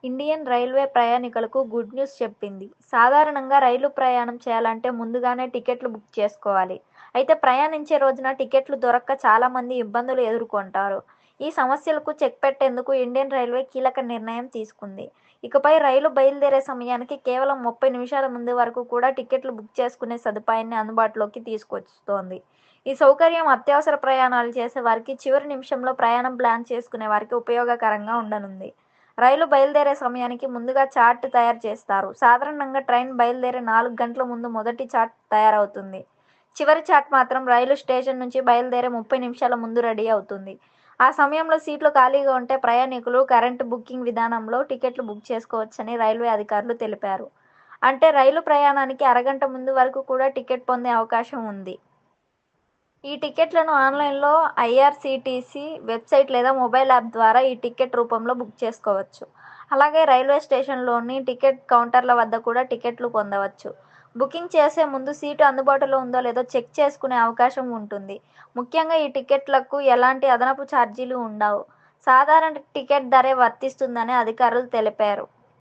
Indian railway ప్రయాణికులకు good news చెప్పింది. సాధారణంగా రైలు ప్రయాణం చేయాలంటే ముందుగానే టికెట్లు బుక్ చేసుకోవాలి. అయితే ప్రయాణించే రోజున టికెట్లు దొరక్క చాలామంది ఇబ్బందులు ఎదుర్కొంటారు. ఈ సమస్యలకు చెక్ పెట్టేందుకు ఇండియన్ రైల్వే కీలక నిర్ణయం తీసుకుంది. ఇకపై రైలు బయలుదేరే సమయానికి కేవలం 30 నిమిషాల ముందు వరకు కూడా టికెట్లు బుక్ చేసుకునే సదుపాయాన్ని అందుబాటులోకి తీసుకొస్తోంది. ఈ సౌకర్యం అత్యవసర ప్రయాణాలు చేసే వారికి, చివరి నిమిషంలో ప్రయాణం ప్లాన్ చేసుకునే వారికి ఉపయోగకరంగా ఉండనుంది. రైలు బయలుదేరే సమయానికి ముందుగా చార్ట్ తయారు చేస్తారు. సాధారణంగా ట్రైన్ బయలుదేరే 4 గంటల ముందు మొదటి చార్ట్ తయారవుతుంది. చివరి చార్ట్ మాత్రం రైలు స్టేషన్ నుంచి బయలుదేరే 30 నిమిషాల ముందు రెడీ అవుతుంది. ఆ సమయంలో సీట్లు ఖాళీగా ఉంటే ప్రయాణికులు కరెంట్ బుకింగ్ విధానంలో టికెట్లు బుక్ చేసుకోవచ్చని రైల్వే అధికారులు తెలిపారు. అంటే రైలు ప్రయాణానికి అరగంట ముందు వరకు కూడా టికెట్ పొందే అవకాశం ఉంది. ఈ టికెట్లను ఆన్లైన్లో ఐఆర్సీటీసీ వెబ్సైట్ లేదా మొబైల్ యాప్ ద్వారా ఈ టికెట్ రూపంలో బుక్ చేసుకోవచ్చు. అలాగే రైల్వే స్టేషన్లోని టికెట్ కౌంటర్ల వద్ద కూడా టికెట్లు పొందవచ్చు. బుకింగ్ చేసే ముందు సీటు అందుబాటులో ఉందో లేదో చెక్ చేసుకునే అవకాశం ఉంటుంది. ముఖ్యంగా ఈ టికెట్లకు ఎలాంటి అదనపు ఛార్జీలు ఉండవు. సాధారణ టికెట్ ధరే వర్తిస్తుందని అధికారులు తెలిపారు.